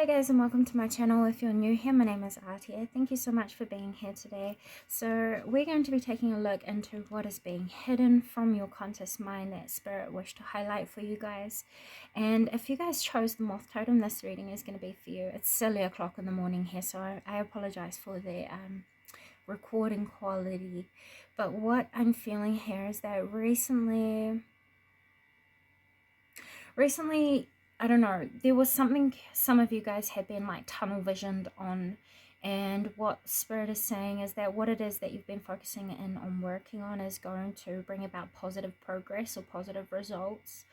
Hi guys, and welcome to my channel. If you're new here, my name is Artia. Thank you so much for being here today. So we're going to be taking a look into what is being hidden from your conscious mind that Spirit wished to highlight for you guys. And if you guys chose the moth totem, this reading is going to be for you. It's silly o'clock in the morning here, so I apologize for the recording quality. But what I'm feeling here is that recently, I don't know, there was something some of you guys had been like tunnel visioned on, and what Spirit is saying is that what it is that you've been focusing in on working on is going to bring about positive progress or positive results.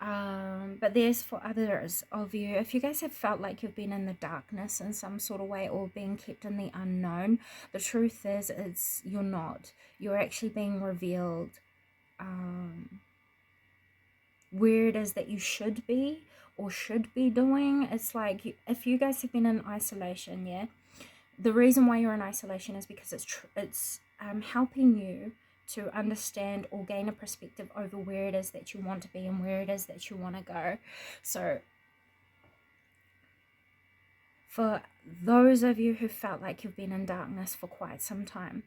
But there's for others of you, if you guys have felt like you've been in the darkness in some sort of way or being kept in the unknown, the truth is you're not. You're actually being revealed where it is that you should be or should be doing. It's like if you guys have been in isolation, yeah, the reason why you're in isolation is because it's helping you to understand or gain a perspective over where it is that you want to be and where it is that you want to go. So for those of you who felt like you've been in darkness for quite some time,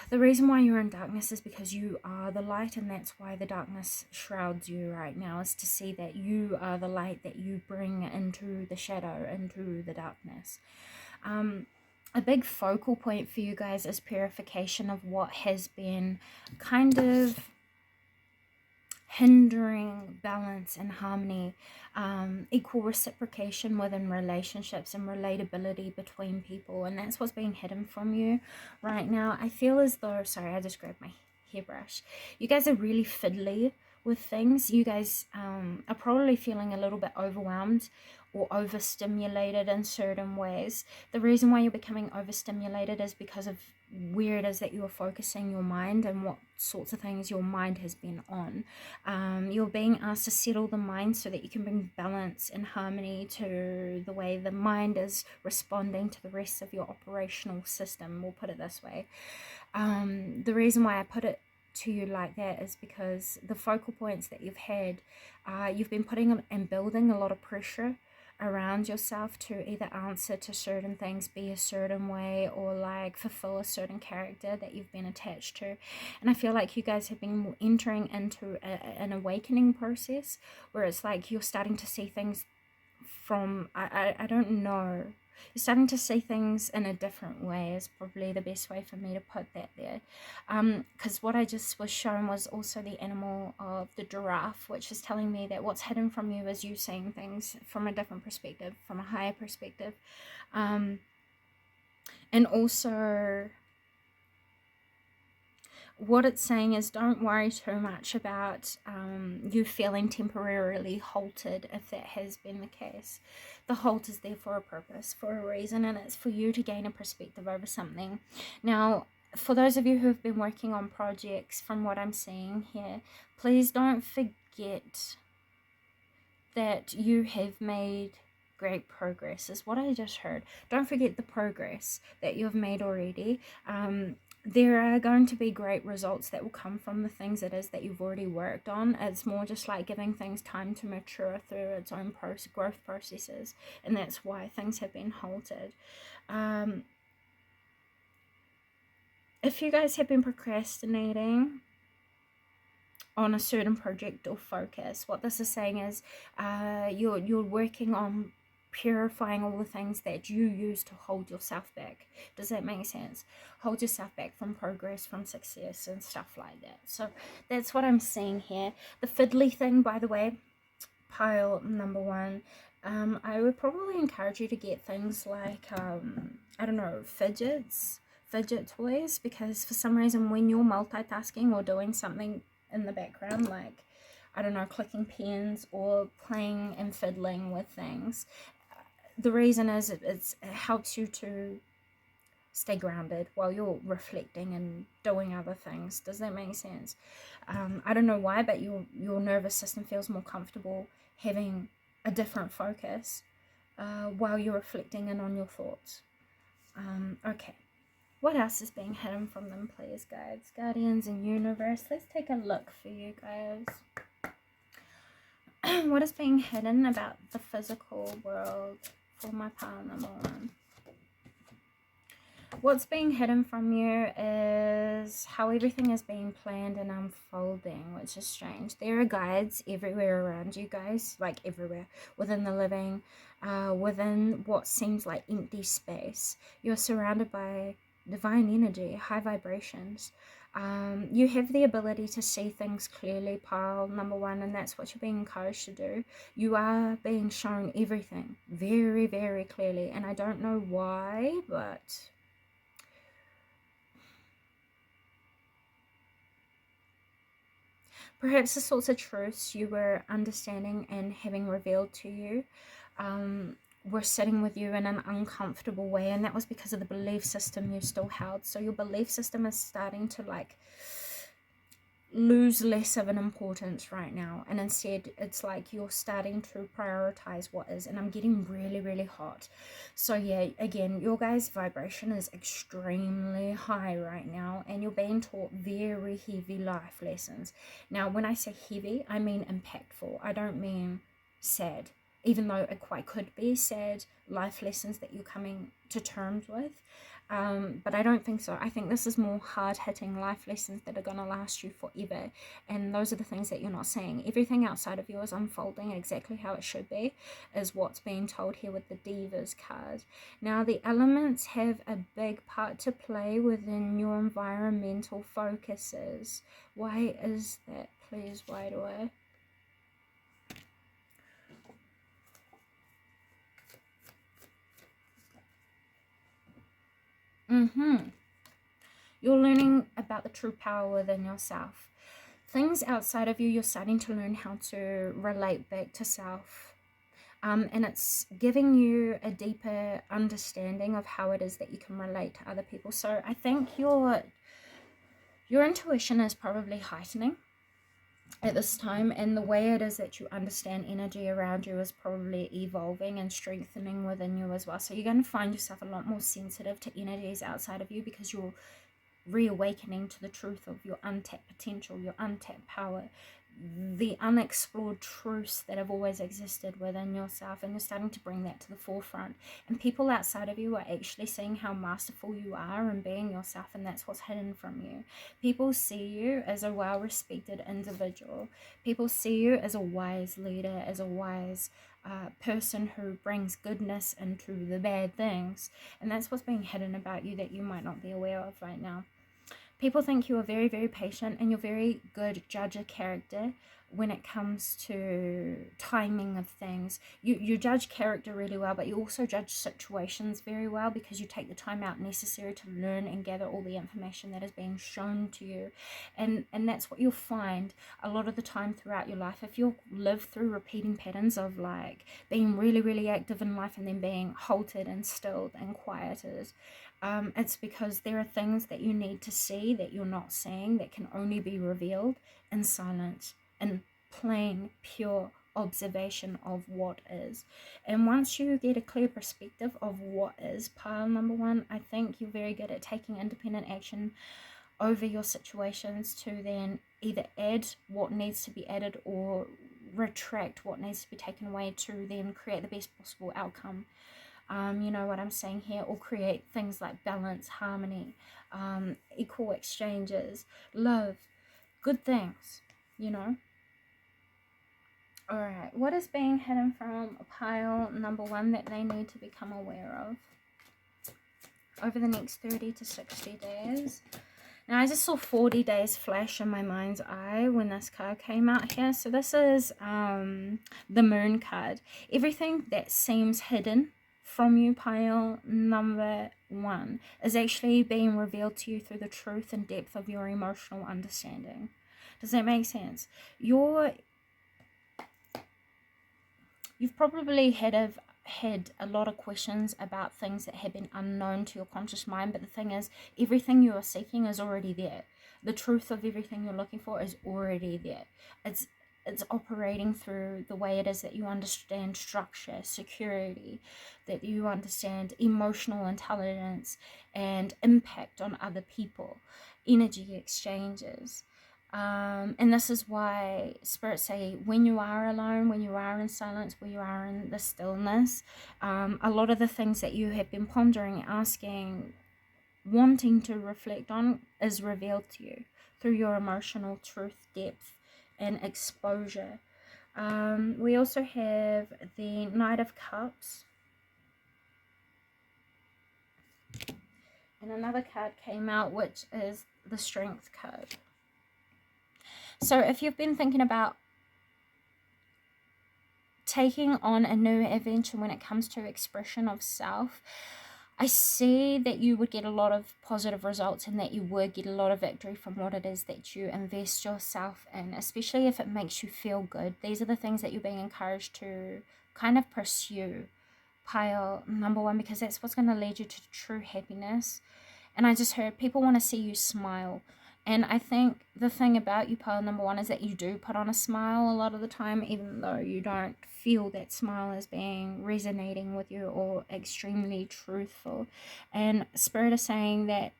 the reason why you're in darkness is because you are the light, and that's why the darkness shrouds you right now, is to see that you are the light that you bring into the shadow, into the darkness. A big focal point for you guys is purification of what has been kind of hindering balance and harmony, equal reciprocation within relationships and relatability between people, and that's what's being hidden from you right now. I feel as though, sorry, I just grabbed my hairbrush, you guys are really fiddly with things. You guys are probably feeling a little bit overwhelmed or overstimulated in certain ways. The reason why you're becoming overstimulated is because of where it is that you're focusing your mind and what sorts of things your mind has been on. You're being asked to settle the mind so that you can bring balance and harmony to the way the mind is responding to the rest of your operational system, we'll put it this way. The reason why I put it to you like that is because the focal points that you've had, you've been putting and building a lot of pressure around yourself to either answer to certain things, be a certain way, or like fulfill a certain character that you've been attached to. And I feel like you guys have been entering into an awakening process where it's like you're starting to see things from, I don't know, you're starting to see things in a different way is probably the best way for me to put that there. Because what I just was shown was also the animal of the giraffe, which is telling me that what's hidden from you is you seeing things from a different perspective, from a higher perspective. And also what it's saying is don't worry too much about you feeling temporarily halted, if that has been the case. The halt is there for a purpose, for a reason, and it's for you to gain a perspective over something. Now, for those of you who have been working on projects, from what I'm seeing here, please don't forget that you have made great progress, is what I just heard. Don't forget the progress that you've made already. There are going to be great results that will come from the things it is that you've already worked on. It's more just like giving things time to mature through its own growth processes, and that's why things have been halted. If you guys have been procrastinating on a certain project or focus, what this is saying is you're working on purifying all the things that you use to hold yourself back. Does that make sense? Hold yourself back from progress, from success and stuff like that. So that's what I'm seeing here. The fiddly thing, by the way, pile number one, I would probably encourage you to get things like I don't know, fidget toys, because for some reason when you're multitasking or doing something in the background, like I don't know, clicking pens or playing and fiddling with things, the reason is it helps you to stay grounded while you're reflecting and doing other things. Does that make sense? I don't know why, but your nervous system feels more comfortable having a different focus while you're reflecting and on your thoughts. Okay, what else is being hidden from them, please, guides, guardians, and universe? Let's take a look for you guys. What is being hidden about the physical world for my pile number 1? What's being hidden from you is how everything is being planned and unfolding, which is strange. There are guides everywhere around you guys, like everywhere, within the living, within what seems like empty space. You're surrounded by divine energy, high vibrations. You have the ability to see things clearly, pile number 1, and that's what you're being encouraged to do. You are being shown everything very, very clearly, and I don't know why, but perhaps the sorts of truths you were understanding and having revealed to you were sitting with you in an uncomfortable way, and that was because of the belief system you still held. So your belief system is starting to like lose less of an importance right now, and instead it's like you're starting to prioritize what is. And I'm getting really, really hot. So yeah, again, your guys' vibration is extremely high right now, and you're being taught very heavy life lessons. Now when I say heavy, I mean impactful. I don't mean sad, even though it quite could be sad life lessons that you're coming to terms with. But I don't think so. I think this is more hard-hitting life lessons that are going to last you forever. And those are the things that you're not seeing. Everything outside of you is unfolding exactly how it should be, is what's being told here with the Divas card. Now, the elements have a big part to play within your environmental focuses. Why is that? Please, why do I? You're learning about the true power within yourself. Things outside of you, you're starting to learn how to relate back to self. And it's giving you a deeper understanding of how it is that you can relate to other people. So I think your intuition is probably heightening at this time, and the way it is that you understand energy around you is probably evolving and strengthening within you as well. So you're going to find yourself a lot more sensitive to energies outside of you, because you're reawakening to the truth of your untapped potential, your untapped power, the unexplored truths that have always existed within yourself, and you're starting to bring that to the forefront. And people outside of you are actually seeing how masterful you are in being yourself, and that's what's hidden from you. People see you as a well-respected individual. People see you as a wise leader, as a wise person who brings goodness into the bad things, and that's what's being hidden about you that you might not be aware of right now. People think you are very, very patient, and you're very good judge of character when it comes to timing of things. You judge character really well, but you also judge situations very well, because you take the time out necessary to learn and gather all the information that is being shown to you. And that's what you'll find a lot of the time throughout your life. If you'll live through repeating patterns of like being really, really active in life and then being halted and stilled and quieted, it's because there are things that you need to see that you're not seeing, that can only be revealed in silence and plain, pure observation of what is. And once you get a clear perspective of what is, pile number 1, I think you're very good at taking independent action over your situations to then either add what needs to be added or retract what needs to be taken away to then create the best possible outcome. You know what I'm saying here, or create things like balance, harmony, equal exchanges, love, good things, you know. Alright, what is being hidden from pile number 1 that they need to become aware of over the next 30 to 60 days? Now, I just saw 40 days flash in my mind's eye when this card came out here. So this is the Moon card. Everything that seems hidden from you, pile number 1, is actually being revealed to you through the truth and depth of your emotional understanding. Does that make sense? You've probably had a lot of questions about things that have been unknown to your conscious mind, but the thing is, everything you are seeking is already there. The truth of everything you're looking for is already there. It's operating through the way it is that you understand structure, security, that you understand emotional intelligence and impact on other people, energy exchanges. And this is why spirits say when you are alone, when you are in silence, when you are in the stillness, a lot of the things that you have been pondering, asking, wanting to reflect on is revealed to you through your emotional truth, depth, and exposure. We also have the Knight of Cups. And another card came out, which is the Strength card. So if you've been thinking about taking on a new adventure when it comes to expression of self, I see that you would get a lot of positive results and that you would get a lot of victory from what it is that you invest yourself in, especially if it makes you feel good. These are the things that you're being encouraged to kind of pursue, pile number one, because that's what's going to lead you to true happiness. And I just heard people want to see you smile. And I think the thing about you, pile number one, is that you do put on a smile a lot of the time, even though you don't feel that smile as being resonating with you or extremely truthful. And Spirit is saying that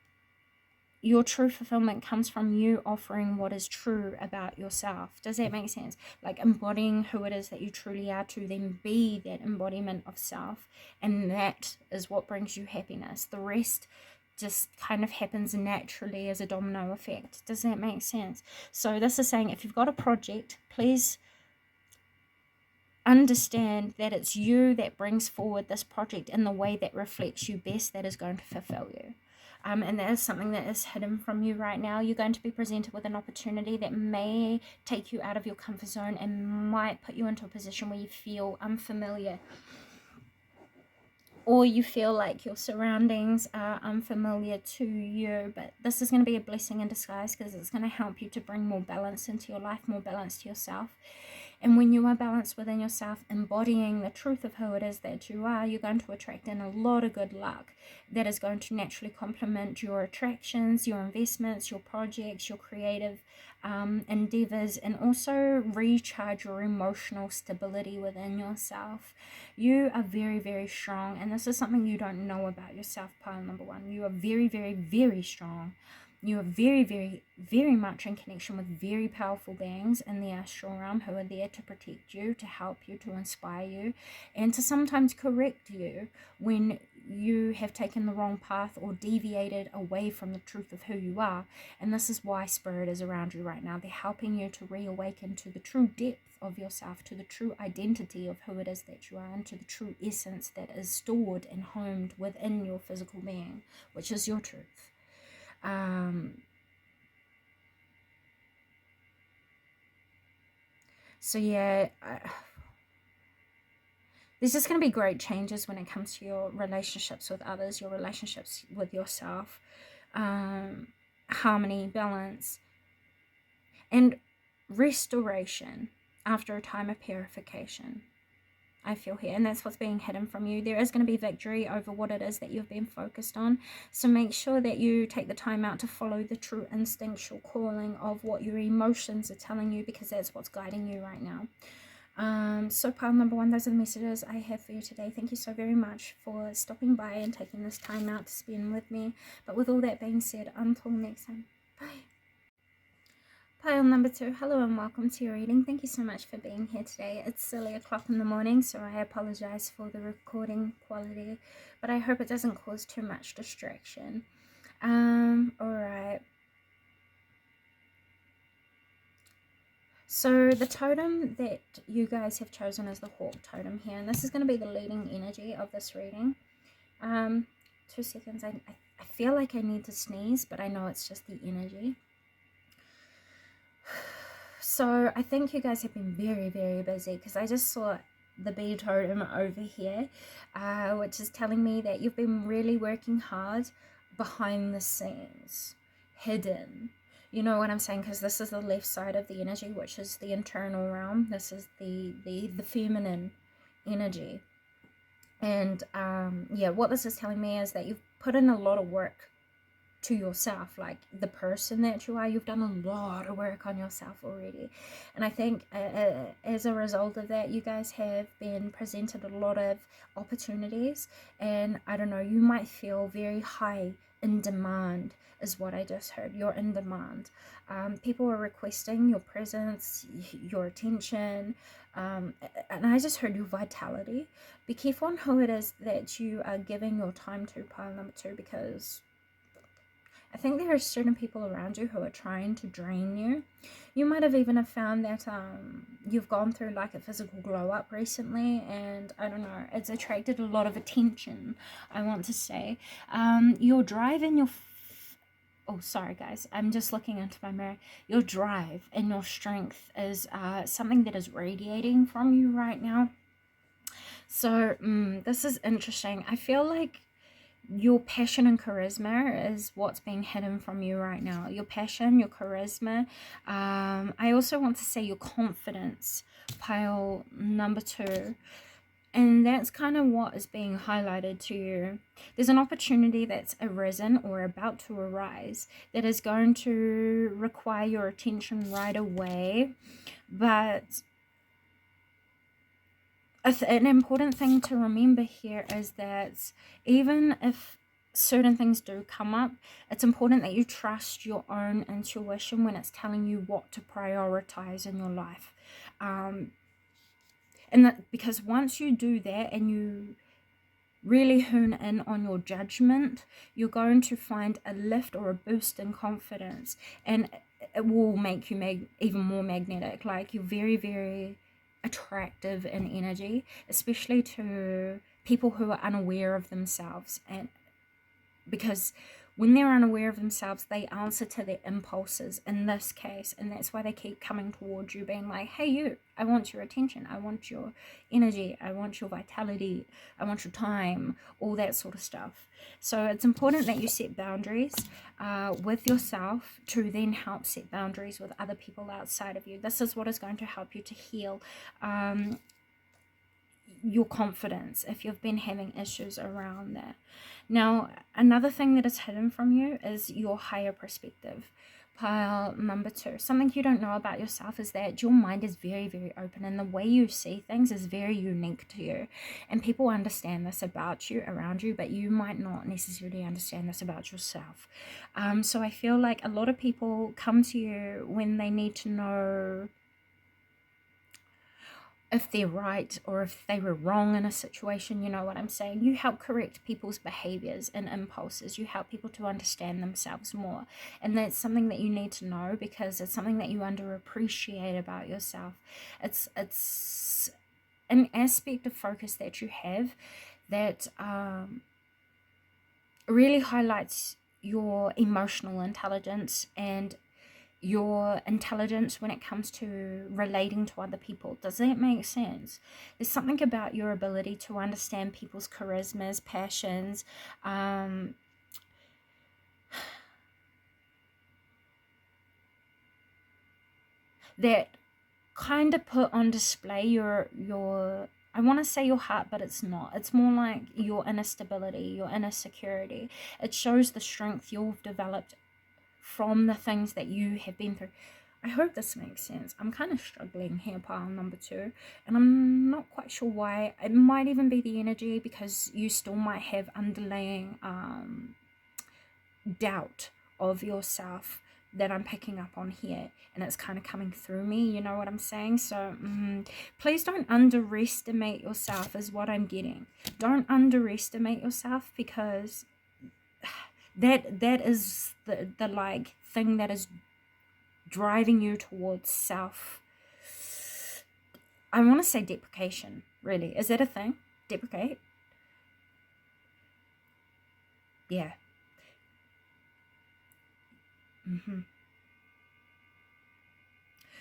your true fulfillment comes from you offering what is true about yourself. Does that make sense? Like embodying who it is that you truly are to then be that embodiment of self. And that is what brings you happiness. The rest just kind of happens naturally as a domino effect. Does that make sense? So this is saying if you've got a project, please understand that it's you that brings forward this project in the way that reflects you best, that is going to fulfill you. And that is something that is hidden from you right now. You're going to be presented with an opportunity that may take you out of your comfort zone and might put you into a position where you feel unfamiliar, or you feel like your surroundings are unfamiliar to you. But this is going to be a blessing in disguise, because it's going to help you to bring more balance into your life, more balance to yourself. And when you are balanced within yourself, embodying the truth of who it is that you are, you're going to attract in a lot of good luck that is going to naturally complement your attractions, your investments, your projects, your creative endeavors, and also recharge your emotional stability within yourself. You are very, very strong, and this is something you don't know about yourself, pile number one. You are very, very, very strong. You are very, very, very much in connection with very powerful beings in the astral realm who are there to protect you, to help you, to inspire you, and to sometimes correct you when you have taken the wrong path or deviated away from the truth of who you are. And this is why Spirit is around you right now. They're helping you to reawaken to the true depth of yourself, to the true identity of who it is that you are, and to the true essence that is stored and homed within your physical being, which is your truth. So yeah, there's just going to be great changes when it comes to your relationships with others, your relationships with yourself, harmony, balance, and restoration after a time of purification. I feel here, and that's what's being hidden from you. There is going to be victory over what it is that you've been focused on. So make sure that you take the time out to follow the true instinctual calling of what your emotions are telling you, because that's what's guiding you right now. So pile number one, those are the messages I have for you today. Thank you so very much for stopping by and taking this time out to spend with me. But with all that being said, until next time, bye. Pile number two, hello and welcome to your reading. Thank you so much for being here today. It's silly o'clock in the morning, so I apologize for the recording quality, but I hope it doesn't cause too much distraction. Alright. So the totem that you guys have chosen is the Hawk totem here, and this is going to be the leading energy of this reading. 2 seconds, I feel like I need to sneeze, but I know it's just the energy. So I think you guys have been very, very busy, because I just saw the bee totem over here, which is telling me that you've been really working hard behind the scenes, hidden. You know what I'm saying? Because this is the left side of the energy, which is the internal realm. This is the feminine energy. And yeah, what this is telling me is that you've put in a lot of work to yourself, like the person that you are. You've done a lot of work on yourself already, and I think as a result of that, you guys have been presented a lot of opportunities, and I don't know, you might feel very high in demand is what I just heard. You're in demand. People are requesting your presence, your attention, and I just heard your vitality. Be careful on who it is that you are giving your time to, pile number 2, because I think there are certain people around you who are trying to drain you. You might have even have found that you've gone through like a physical glow up recently, and I don't know, it's attracted a lot of attention, I want to say. Your drive and your oh, sorry guys, I'm just looking into my mirror. Your drive and your strength is something that is radiating from you right now. So this is interesting. I feel like your passion and charisma is what's being hidden from you right now. Your passion, your charisma. I also want to say your confidence, pile number 2. And that's kind of what is being highlighted to you. There's an opportunity that's arisen or about to arise that is going to require your attention right away. But an important thing to remember here is that even if certain things do come up, it's important that you trust your own intuition when it's telling you what to prioritize in your life. And that, because once you do that and you really hone in on your judgment, you're going to find a lift or a boost in confidence, and it will make you even more magnetic. Like, you're very, very attractive in energy, especially to people who are unaware of themselves. And because when they're unaware of themselves, they answer to their impulses in this case, and that's why they keep coming towards you, being like, hey you, I want your attention, I want your energy, I want your vitality, I want your time, all that sort of stuff. So it's important that you set boundaries with yourself to then help set boundaries with other people outside of you. This is what is going to help you to heal your confidence if you've been having issues around that. Now, another thing that is hidden from you is your higher perspective. Pile number 2. Something you don't know about yourself is that your mind is very, very open, and the way you see things is very unique to you. And people understand this about you, around you, but you might not necessarily understand this about yourself. So I feel like a lot of people come to you when they need to know if they're right or if they were wrong in a situation. You know what I'm saying? You help correct people's behaviors and impulses. You help people to understand themselves more, and that's something that you need to know, because it's something that you underappreciate about yourself. It's an aspect of focus that you have that really highlights your emotional intelligence and your intelligence when it comes to relating to other people. Does that make sense? There's something about your ability to understand people's charismas, passions, that kind of put on display your I want to say your heart, but it's not. It's more like your inner stability, your inner security. It shows the strength you've developed from the things that you have been through. I hope this makes sense. I'm kind of struggling here, pile number 2, and I'm not quite sure why. It might even be the energy, because you still might have underlying doubt of yourself that I'm picking up on here, and it's kind of coming through me, you know what I'm saying? So please don't underestimate yourself is what I'm getting. Don't underestimate yourself, because that is the like thing that is driving you towards self, I want to say deprecation. Really, is that a thing? Deprecate? Yeah.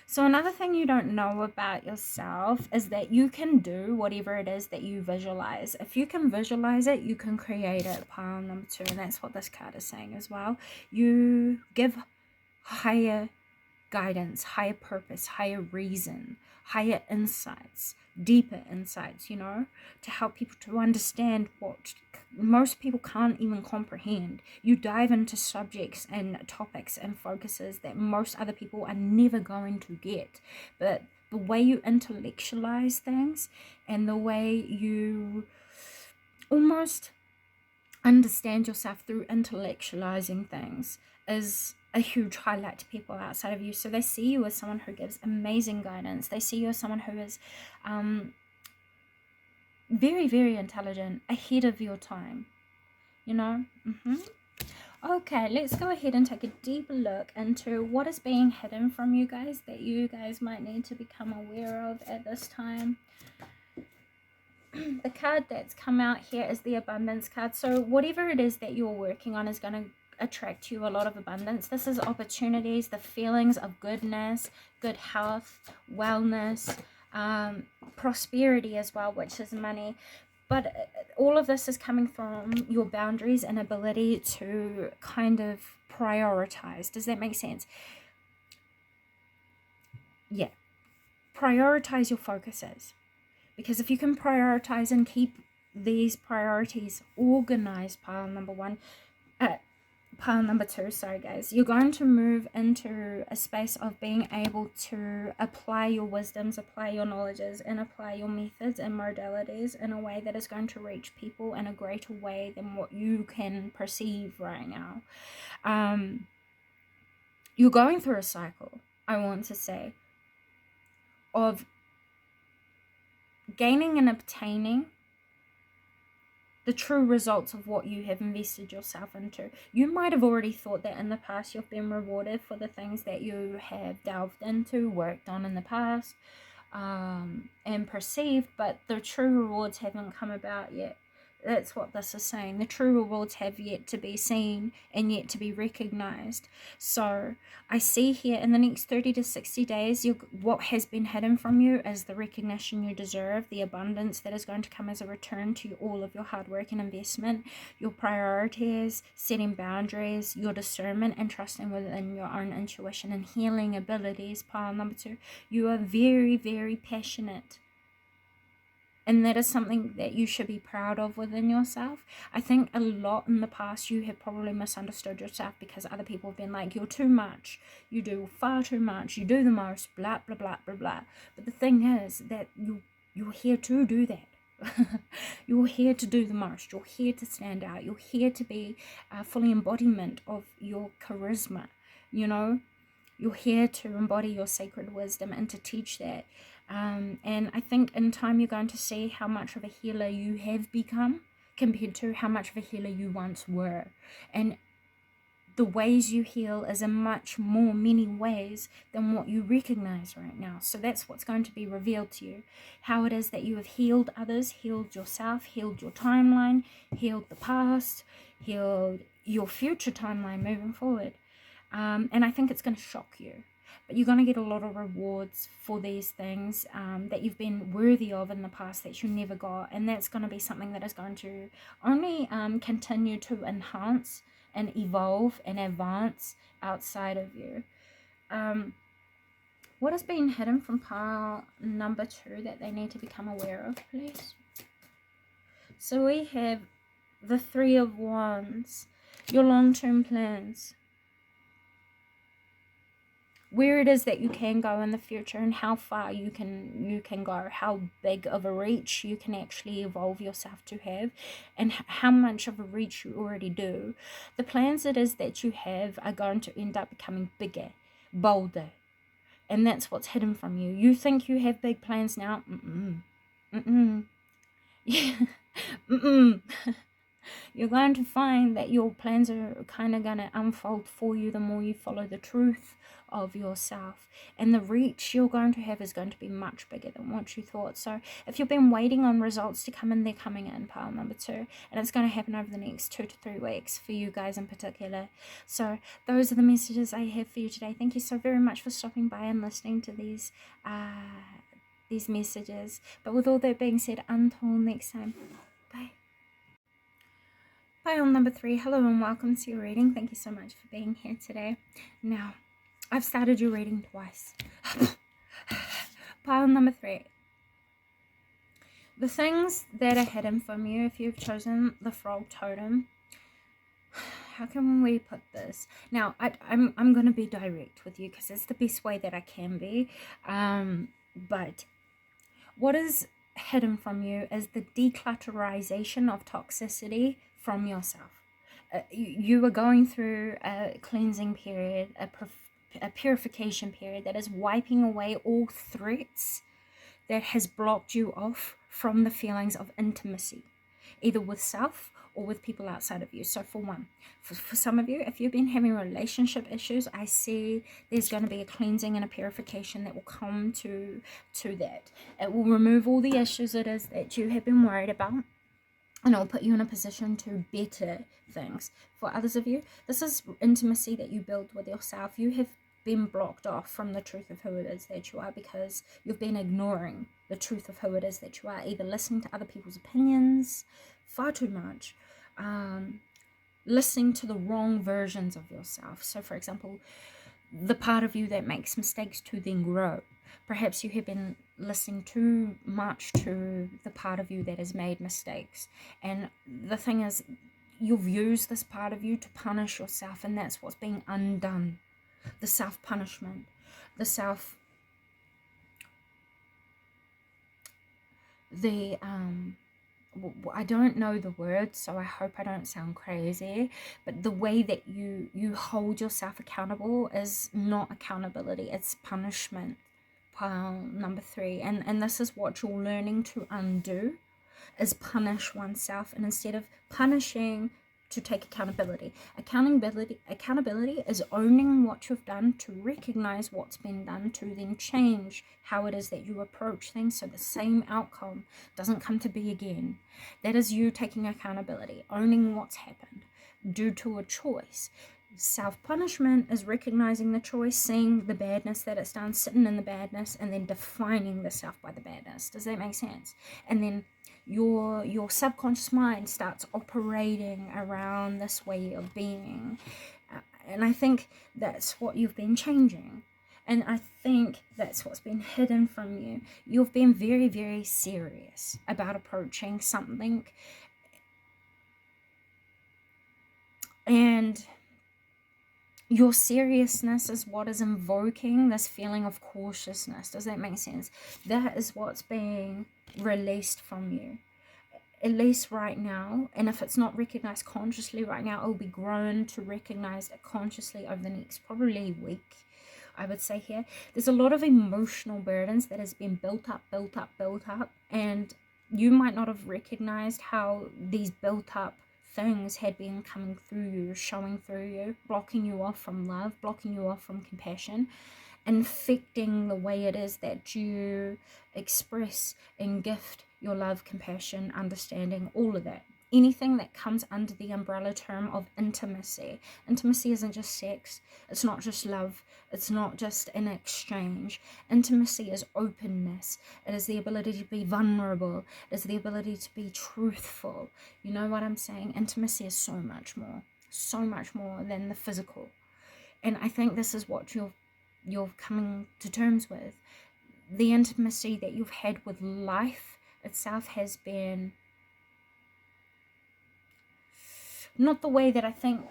So another thing you don't know about yourself is that you can do whatever it is that you visualize. If you can visualize it, you can create it, pile number 2. And that's what this card is saying as well. You give higher guidance, higher purpose, higher reason, higher insights, deeper insights, you know, to help people to understand what most people can't even comprehend. You dive into subjects and topics and focuses that most other people are never going to get. But the way you intellectualize things and the way you almost understand yourself through intellectualizing things is a huge highlight to people outside of you. So they see you as someone who gives amazing guidance. They see you as someone who is very, very intelligent, ahead of your time, you know. Okay, let's go ahead and take a deeper look into what is being hidden from you guys that you guys might need to become aware of at this time. The card that's come out here is the abundance card. So whatever it is that you're working on is going to attract you a lot of abundance. This is opportunities, the feelings of goodness, good health, wellness, prosperity as well, which is money. But all of this is coming from your boundaries and ability to kind of prioritize. Does that make sense? Yeah. Prioritize your focuses. Because if you can prioritize and keep these priorities organized, pile number two, sorry guys, you're going to move into a space of being able to apply your wisdoms, apply your knowledges, and apply your methods and modalities in a way that is going to reach people in a greater way than what you can perceive right now. You're going through a cycle, I want to say, of gaining and obtaining the true results of what you have invested yourself into. You might have already thought that in the past you've been rewarded for the things that you have delved into, worked on in the past, and perceived, but the true rewards haven't come about yet. That's what this is saying. The true rewards have yet to be seen and yet to be recognized. So I see here in the next 30 to 60 days, what has been hidden from you is the recognition you deserve, the abundance that is going to come as a return to all of your hard work and investment, your priorities, setting boundaries, your discernment, and trusting within your own intuition and healing abilities. Pile number two, you are very, very passionate. And that is something that you should be proud of within yourself. I think a lot in the past you have probably misunderstood yourself because other people have been like, you're too much, you do far too much, you do the most, blah, blah, blah, blah, blah. But the thing is that you're here to do that. You're here to do the most. You're here to stand out. You're here to be fully embodiment of your charisma, you know. You're here to embody your sacred wisdom and to teach that. And I think in time you're going to see how much of a healer you have become compared to how much of a healer you once were. And the ways you heal is in much more many ways than what you recognize right now. So that's what's going to be revealed to you. How it is that you have healed others, healed yourself, healed your timeline, healed the past, healed your future timeline moving forward. And I think it's going to shock you. But you're going to get a lot of rewards for these things that you've been worthy of in the past that you never got. And that's going to be something that is going to only continue to enhance and evolve and advance outside of you. What has been hidden from pile number two that they need to become aware of, please? So we have the Three of Wands, your long-term plans. Where it is that you can go in the future and how far you can go, how big of a reach you can actually evolve yourself to have, and how much of a reach you already do. The plans it is that you have are going to end up becoming bigger, bolder, and that's what's hidden from you. You think you have big plans now? Yeah. You're going to find that your plans are kind of going to unfold for you the more you follow the truth of yourself, and the reach you're going to have is going to be much bigger than what you thought. So if you've been waiting on results to come in, they're coming in, pile number two, and it's going to happen over the next 2 to 3 weeks for you guys in particular. So those are the messages I have for you today. Thank you so very much for stopping by and listening to these messages. But with all that being said, until next time, bye. Pile number three, hello and welcome to your reading. Thank you so much for being here today. Now, I've started your reading twice. Pile number three. The things that are hidden from you, if you've chosen the frog totem, how can we put this? Now, I'm going to be direct with you because it's the best way that I can be. But what is hidden from you is the declutterization of toxicity from yourself. You are going through a cleansing period, a purification period that is wiping away all threats that has blocked you off from the feelings of intimacy, either with self or with people outside of you. So for some of you, if you've been having relationship issues, I see there's going to be a cleansing and a purification that will come to that. It will remove all the issues it is that you have been worried about, and it'll put you in a position to better things. For others of you, this is intimacy that you build with yourself. You have been blocked off from the truth of who it is that you are because you've been ignoring the truth of who it is that you are, either listening to other people's opinions far too much, listening to the wrong versions of yourself. So for example, the part of you that makes mistakes to then grow. Perhaps you have been listening too much to the part of you that has made mistakes. And the thing is, you've used this part of you to punish yourself, and that's what's being undone. The self-punishment, I don't know the words, so I hope I don't sound crazy, but the way that you hold yourself accountable is not accountability, it's punishment. Pile number 3, and this is what you're learning to undo, is punish oneself, and instead of punishing, to take accountability. Accountability is owning what you've done, to recognize what's been done, to then change how it is that you approach things so the same outcome doesn't come to be again. That is you taking accountability, owning what's happened due to a choice. Self-punishment is recognizing the choice, seeing the badness that it's done, sitting in the badness, and then defining the self by the badness. Does that make sense? And then your subconscious mind starts operating around this way of being. And I think that's what you've been changing. And I think that's what's been hidden from you. You've been very, very serious about approaching something. And your seriousness is what is invoking this feeling of cautiousness. Does that make sense? That is what's being released from you, at least right now. And if it's not recognized consciously right now, it will be grown to recognize it consciously over the next probably week, I would say. Here there's a lot of emotional burdens that has been built up, and you might not have recognized how these built up things had been coming through you, showing through you, blocking you off from love, blocking you off from compassion, infecting the way it is that you express and gift your love, compassion, understanding, all of that. Anything that comes under the umbrella term of intimacy. Intimacy isn't just sex. It's not just love. It's not just an exchange. Intimacy is openness. It is the ability to be vulnerable. It is the ability to be truthful. You know what I'm saying? Intimacy is so much more than the physical. And I think this is what you're coming to terms with. The intimacy that you've had with life itself has been not the way that I think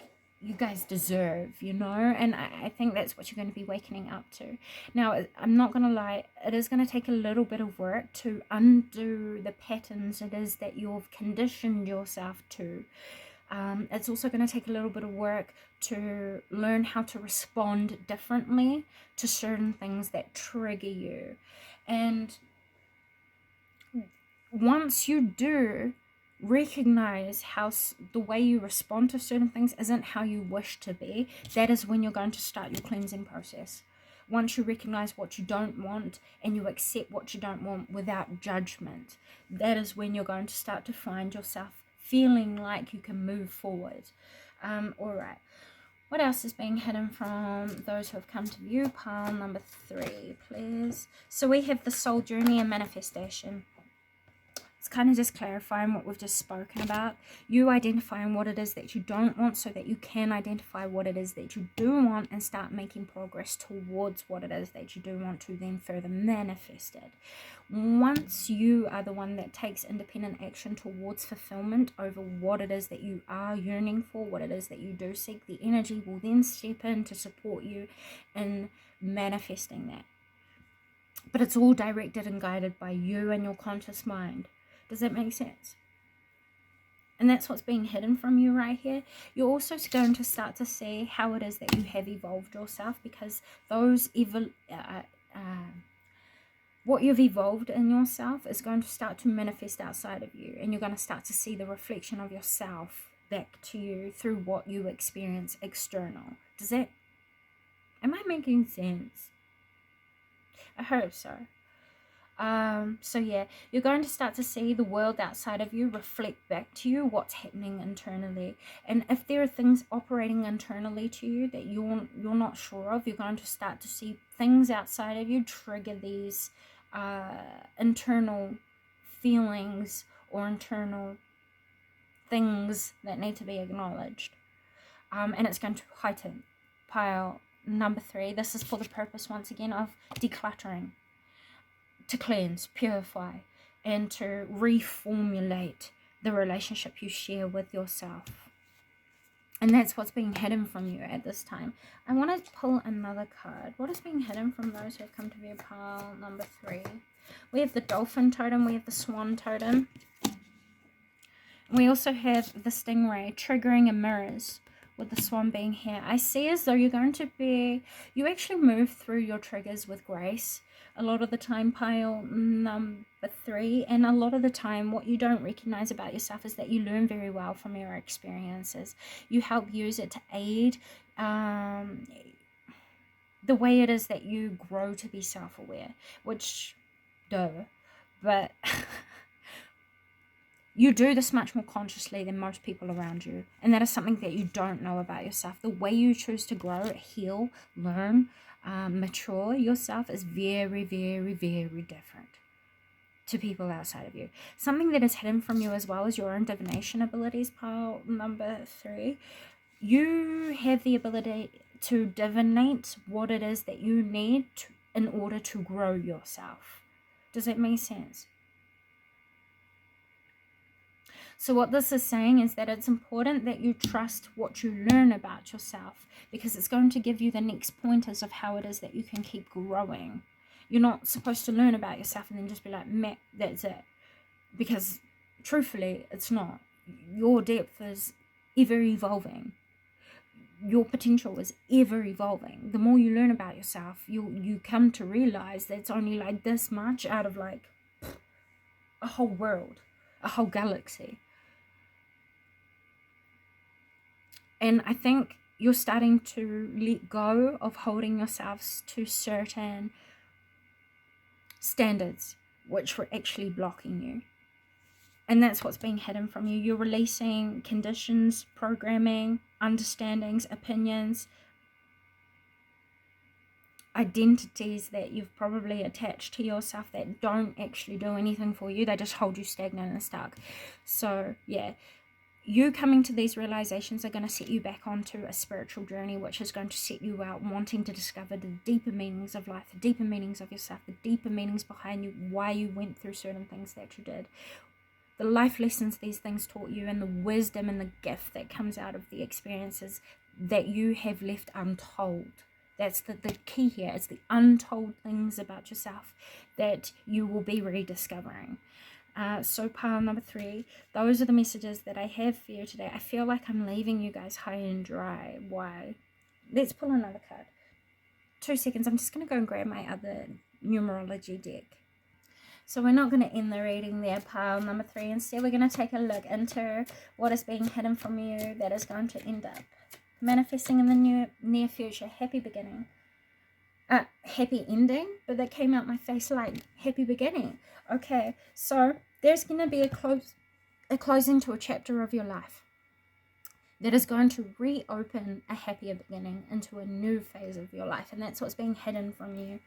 you guys deserve, you know, and I think that's what you're going to be waking up to. Now, I'm not going to lie, it is going to take a little bit of work to undo the patterns it is that you've conditioned yourself to. It's also going to take a little bit of work to learn how to respond differently to certain things that trigger you. And once you do recognize how the way you respond to certain things isn't how you wish to be, that is when you're going to start your cleansing process. Once you recognize what you don't want and you accept what you don't want without judgment, that is when you're going to start to find yourself feeling like you can move forward. All right. What else is being hidden from those who have come to view? Pile number 3, please. So we have the soul journey and manifestation. It's kind of just clarifying what we've just spoken about. You identifying what it is that you don't want so that you can identify what it is that you do want and start making progress towards what it is that you do want to then further manifest it. Once you are the one that takes independent action towards fulfillment over what it is that you are yearning for, what it is that you do seek, the energy will then step in to support you in manifesting that. But it's all directed and guided by you and your conscious mind. Does that make sense? And that's what's being hidden from you right here. You're also going to start to see how it is that you have evolved yourself, because those what you've evolved in yourself is going to start to manifest outside of you, and you're going to start to see the reflection of yourself back to you through what you experience external. Am I making sense? I hope so. So yeah, you're going to start to see the world outside of you reflect back to you what's happening internally. And if there are things operating internally to you that you're not sure of, you're going to start to see things outside of you trigger these internal feelings or internal things that need to be acknowledged. And it's going to heighten pile number 3. This is for the purpose, once again, of decluttering, to cleanse, purify, and to reformulate the relationship you share with yourself. And that's what's being hidden from you at this time. I want to pull another card. What is being hidden from those who have come to view pile number 3? We have the dolphin totem. We have the swan totem. We also have the stingray, triggering and mirrors, with the swan being here. I see as though you're going to be, you actually move through your triggers with grace a lot of the time, pile number 3. And a lot of the time what you don't recognize about yourself is that you learn very well from your experiences. You help use it to aid the way it is that you grow to be self-aware, which, but you do this much more consciously than most people around you. And that is something that you don't know about yourself. The way you choose to grow, heal, learn, mature yourself is very, very, very different to people outside of you. Something that is hidden from you as well is your own divination abilities, pile number 3. You have the ability to divinate what it is that you need in order to grow yourself. Does that make sense? So what this is saying is that it's important that you trust what you learn about yourself, because it's going to give you the next pointers of how it is that you can keep growing. You're not supposed to learn about yourself and then just be like, meh, that's it. Because truthfully, it's not. Your depth is ever evolving. Your potential is ever evolving. The more you learn about yourself, you come to realize that it's only like this much out of like a whole world, a whole galaxy. And I think you're starting to let go of holding yourselves to certain standards which were actually blocking you. And that's what's being hidden from you. You're releasing conditions, programming, understandings, opinions, identities that you've probably attached to yourself that don't actually do anything for you. They just hold you stagnant and stuck. So yeah, you coming to these realizations are going to set you back onto a spiritual journey, which is going to set you out wanting to discover the deeper meanings of life, the deeper meanings of yourself, the deeper meanings behind you, why you went through certain things that you did, the life lessons these things taught you, and the wisdom and the gift that comes out of the experiences that you have left untold. That's the key here. It's the untold things about yourself that you will be rediscovering. So pile number 3, those are the messages that I have for you today. I feel like I'm leaving you guys high and dry. Why? Let's pull another card. 2 seconds. I'm just going to go and grab my other numerology deck. So we're not going to end the reading there, pile number 3. Instead, we're going to take a look into what is being hidden from you that is going to end up manifesting in the near future. Happy beginning. Happy ending, but that came out my face like happy beginning. Okay, so there's going to be a closing to a chapter of your life that is going to reopen a happier beginning into a new phase of your life, and that's what's being hidden from you.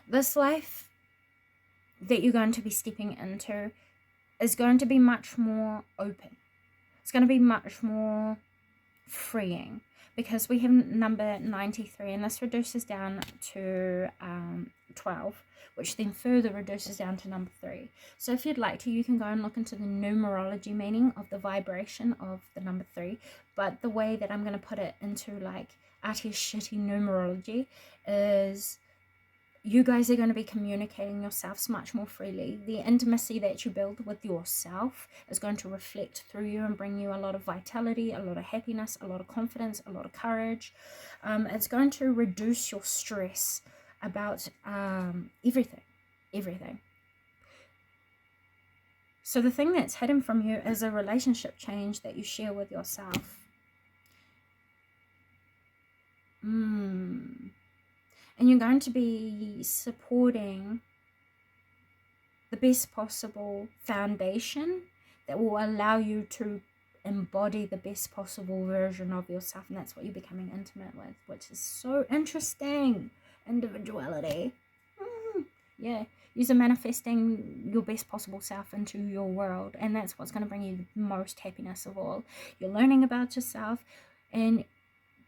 This life that you're going to be stepping into is going to be much more open. It's going to be much more freeing, because we have number 93, and this reduces down to 12, which then further reduces down to number 3. So if you'd like to, you can go and look into the numerology meaning of the vibration of the number 3, but the way that I'm going to put it into like arty shitty numerology is you guys are going to be communicating yourselves much more freely. The intimacy that you build with yourself is going to reflect through you and bring you a lot of vitality, a lot of happiness, a lot of confidence, a lot of courage. It's going to reduce your stress about everything. So the thing that's hidden from you is a relationship change that you share with yourself. And you're going to be supporting the best possible foundation that will allow you to embody the best possible version of yourself. And that's what you're becoming intimate with, which is so interesting. Individuality. Yeah. You're manifesting your best possible self into your world. And that's what's going to bring you the most happiness of all. You're learning about yourself, and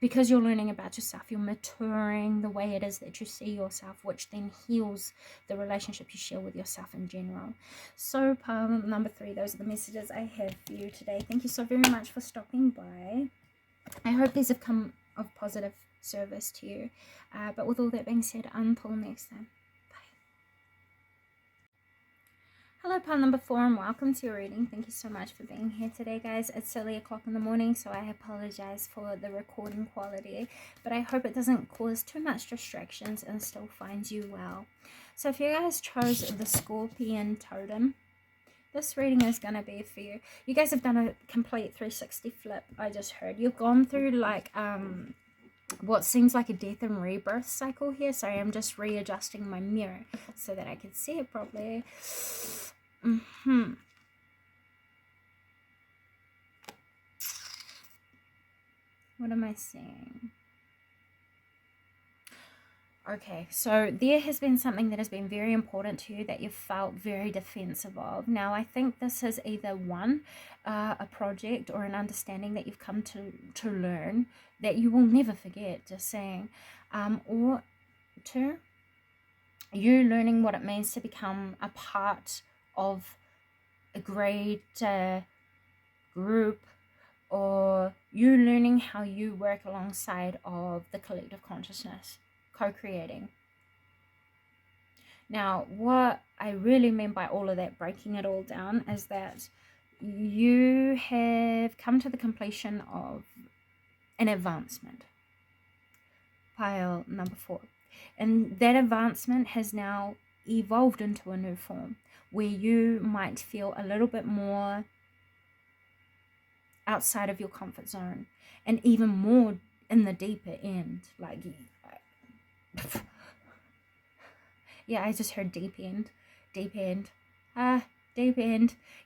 because you're learning about yourself, you're maturing the way it is that you see yourself, which then heals the relationship you share with yourself in general. So number 3, those are the messages I have for you today. Thank you so very much for stopping by. I hope these have come of positive service to you. But with all that being said, until next time. Hello, pile number 4, and welcome to your reading. Thank you so much for being here today, guys. It's silly o'clock in the morning, so I apologize for the recording quality, but I hope it doesn't cause too much distractions and still finds you well. So if you guys chose the Scorpion Totem, this reading is going to be for you. You guys have done a complete 360 flip, I just heard. You've gone through like what seems like a death and rebirth cycle here. Sorry, I'm just readjusting my mirror so that I can see it properly. What am I seeing? Okay, so there has been something that has been very important to you that you've felt very defensive of. Now, I think this is either one, a project or an understanding that you've come to learn that you will never forget, just saying. Or 2, you learning what it means to become a part of a great group, or you learning how you work alongside of the collective consciousness, co-creating. Now, what I really mean by all of that, breaking it all down, is that you have come to the completion of an advancement. Pile number 4. And that advancement has now evolved into a new form where you might feel a little bit more outside of your comfort zone, and even more in the deeper end. Like, yeah, I just heard deep end. Deep end.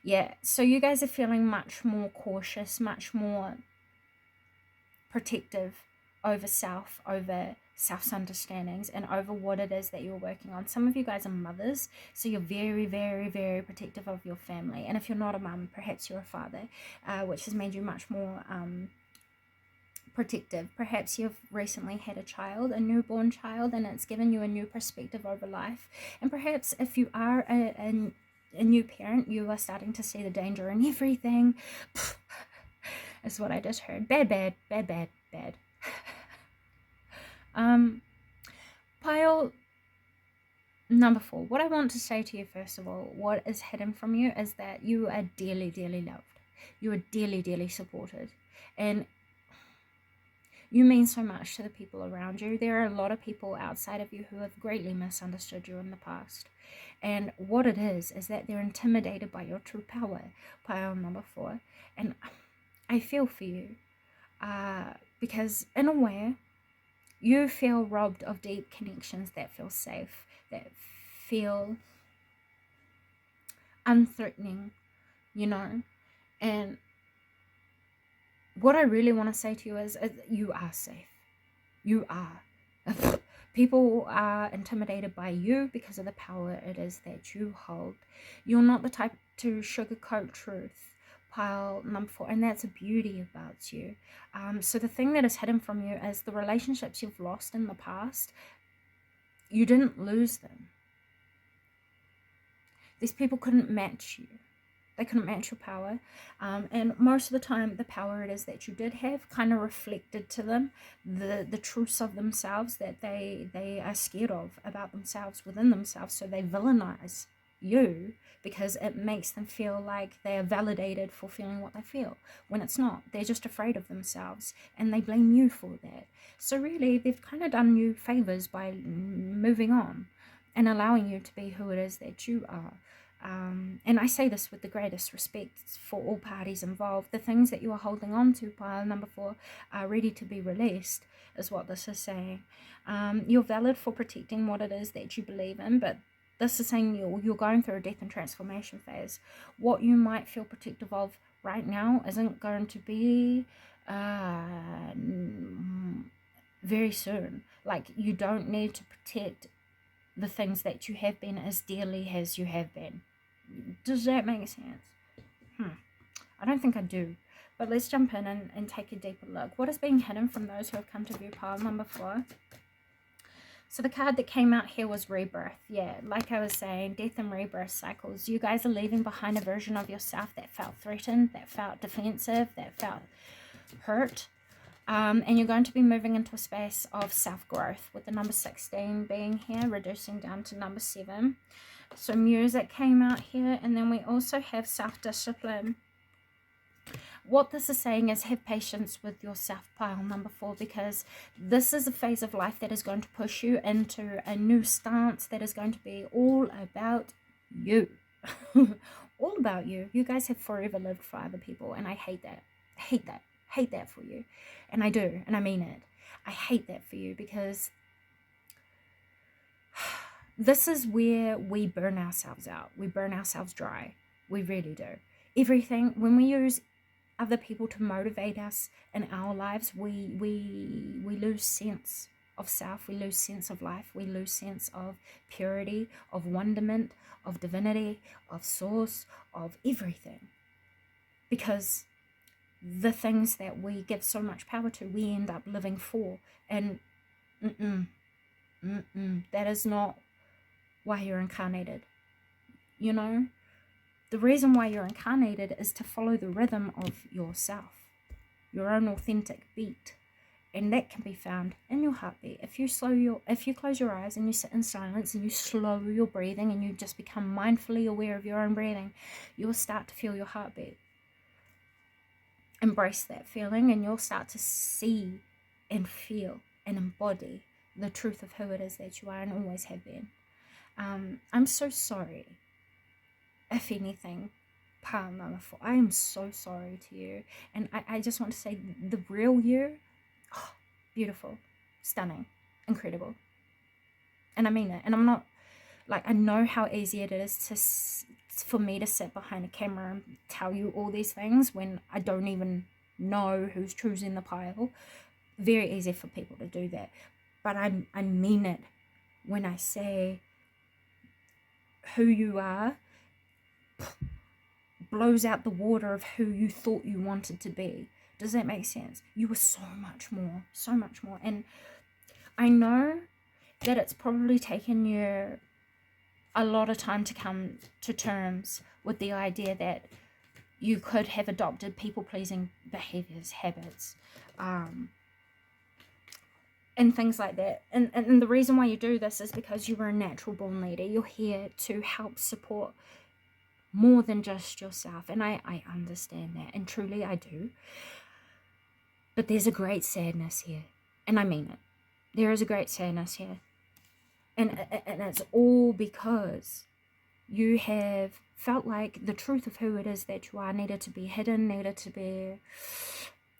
Yeah, so you guys are feeling much more cautious, much more protective over self, over self's understandings, and over what it is that you're working on. Some of you guys are mothers, so you're very, very, very protective of your family. And if you're not a mum, perhaps you're a father, which has made you much more protective. Perhaps you've recently had a child, a newborn child, and it's given you a new perspective over life. And perhaps if you are a new parent, you are starting to see the danger in everything. Is what I just heard. Bad. Pile number 4. What I want to say to you, first of all, what is hidden from you is that you are dearly, dearly loved. You are dearly, dearly supported. And you mean so much to the people around you. There are a lot of people outside of you who have greatly misunderstood you in the past. And what it is that they're intimidated by your true power. Pile number 4. And I feel for you. Because in a way, you feel robbed of deep connections that feel safe, that feel unthreatening, you know. And what I really want to say to you is you are safe. You are. People are intimidated by you because of the power it is that you hold. You're not the type to sugarcoat truth. Pile number 4, and that's a beauty about you. So the thing that is hidden from you is the relationships you've lost in the past. You didn't lose them. These people couldn't match you. They couldn't match your power. And most of the time, the power it is that you did have kind of reflected to them the truths of themselves that they are scared of about themselves, within themselves. So they villainize you because it makes them feel like they are validated for feeling what they feel, when it's not. They're just afraid of themselves and they blame you for that. So really, they've kind of done you favors by moving on and allowing you to be who it is that you are. And I say this with the greatest respect for all parties involved. The things that you are holding on to, pile number 4, are ready to be released, is what this is saying. You're valid for protecting what it is that you believe in, but this is saying you're going through a death and transformation phase. What you might feel protective of right now isn't going to be very soon. Like, you don't need to protect the things that you have been as dearly as you have been. Does that make sense? I don't think I do. But let's jump in and take a deeper look. What is being hidden from those who have come to view pile number 4? So the card that came out here was rebirth. Yeah, like I was saying, death and rebirth cycles. You guys are leaving behind a version of yourself that felt threatened, that felt defensive, that felt hurt. And you're going to be moving into a space of self-growth, with the number 16 being here, reducing down to number 7. So music came out here, and then we also have self-discipline. What this is saying is have patience with yourself, pile number 4, because this is a phase of life that is going to push you into a new stance that is going to be all about you. All about you. You guys have forever lived for other people, and I hate that. Hate that for you. And I do, and I mean it. I hate that for you, because this is where we burn ourselves out. We burn ourselves dry. We really do. Everything, when we use other people to motivate us in our lives, we lose sense of self, we lose sense of life, we lose sense of purity, of wonderment, of divinity, of source, of everything. Because the things that we give so much power to, we end up living for. And that is not why you're incarnated. You know, the reason why you're incarnated is to follow the rhythm of yourself, your own authentic beat. And that can be found in your heartbeat. If you close your eyes and you sit in silence and you slow your breathing and you just become mindfully aware of your own breathing, you'll start to feel your heartbeat. Embrace that feeling, and you'll start to see and feel and embody the truth of who it is that you are and always have been. I'm so sorry. If anything, pile number 4, I am so sorry to you. And I just want to say, the real you, oh, beautiful, stunning, incredible. And I mean it. And I'm not, like, I know how easy it is for me to sit behind a camera and tell you all these things when I don't even know who's choosing the pile. Very easy for people to do that. But I mean it when I say who you are blows out the water of who you thought you wanted to be. Does that make sense? You were so much more. And I know that it's probably taken you a lot of time to come to terms with the idea that you could have adopted people-pleasing behaviors, habits, and things like that. And the reason why you do this is because you were a natural born leader. You're here to help support more than just yourself. And I understand that, and truly I do. But there's a great sadness here. And I mean it. There is a great sadness here. And it's all because you have felt like the truth of who it is that you are needed to be hidden, needed to be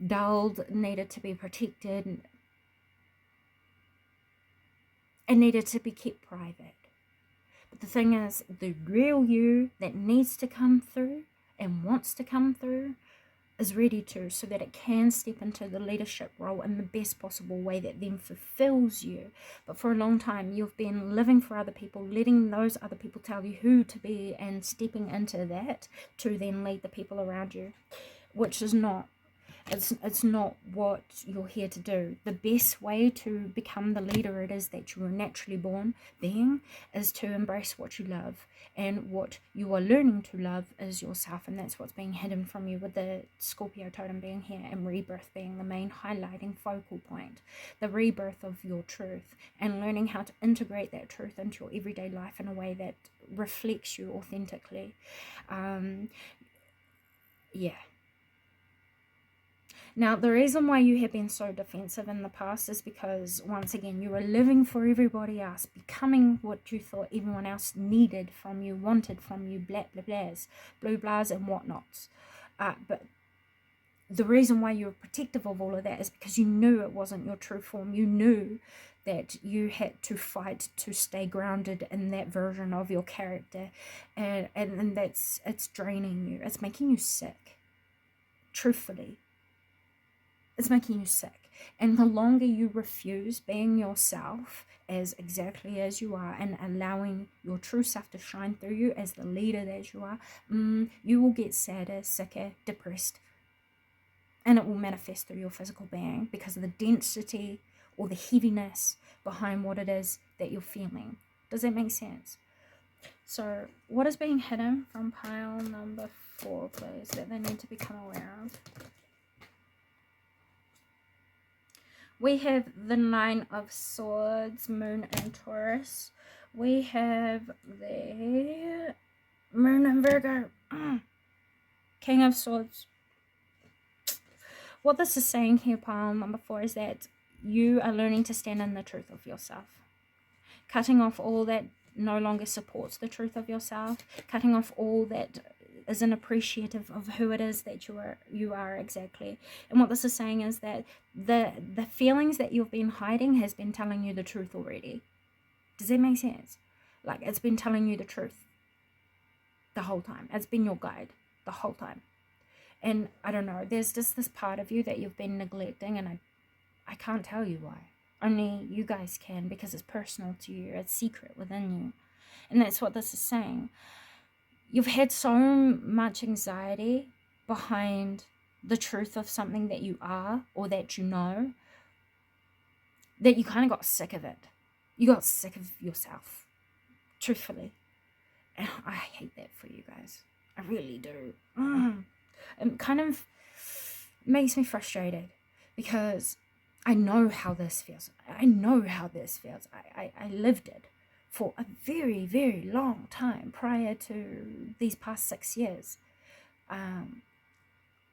dulled, needed to be protected, and needed to be kept private. But the thing is, the real you that needs to come through and wants to come through is ready to, so that it can step into the leadership role in the best possible way that then fulfills you. But for a long time, you've been living for other people, letting those other people tell you who to be, and stepping into that to then lead the people around you, which is not It's not what you're here to do. The best way to become the leader it is that you were naturally born being is to embrace what you love, and what you are learning to love is yourself, and that's what's being hidden from you with the Scorpio totem being here and rebirth being the main highlighting focal point. The rebirth of your truth and learning how to integrate that truth into your everyday life in a way that reflects you authentically. Yeah. Now, the reason why you have been so defensive in the past is because, once again, you were living for everybody else, becoming what you thought everyone else needed from you, wanted from you, blah, blah, blahs, blue blahs and whatnots. But the reason why you were protective of all of that is because you knew it wasn't your true form. You knew that you had to fight to stay grounded in that version of your character. And it's draining you. It's making you sick. Truthfully. It's making you sick. And the longer you refuse being yourself as exactly as you are and allowing your true self to shine through you as the leader that you are, you will get sadder, sicker, depressed. And it will manifest through your physical being because of the density or the heaviness behind what it is that you're feeling. Does that make sense? So what is being hidden from pile number 4, please, that they need to become aware of? We have the 9 of Swords, Moon and Taurus. We have the Moon and Virgo. King of Swords. What this is saying here, pile number 4, is that you are learning to stand in the truth of yourself. Cutting off all that no longer supports the truth of yourself. Cutting off all that isn't appreciative of who it is that you are exactly. And what this is saying is that the feelings that you've been hiding has been telling you the truth already. Does that make sense? Like, it's been telling you the truth the whole time. It's been your guide the whole time. And I don't know, there's just this part of you that you've been neglecting, and I can't tell you why. Only you guys can, because it's personal to you. It's secret within you. And that's what this is saying. You've had so much anxiety behind the truth of something that you are or that you know that you kind of got sick of it. You got sick of yourself, truthfully. And I hate that for you guys. I really do. It kind of makes me frustrated because I know how this feels. I lived it for a very, very long time prior to these past 6 years.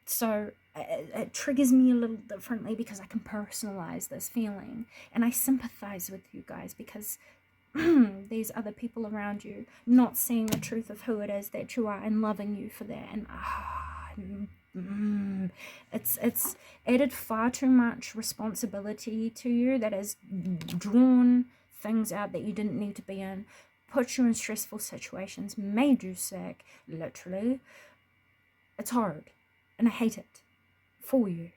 So it triggers me a little differently because I can personalize this feeling. And I sympathize with you guys because these other people around you not seeing the truth of who it is that you are and loving you for that. And it's added far too much responsibility to you that has drawn things out that you didn't need to be in, put you in stressful situations, made you sick, literally. It's hard, and I hate it for you.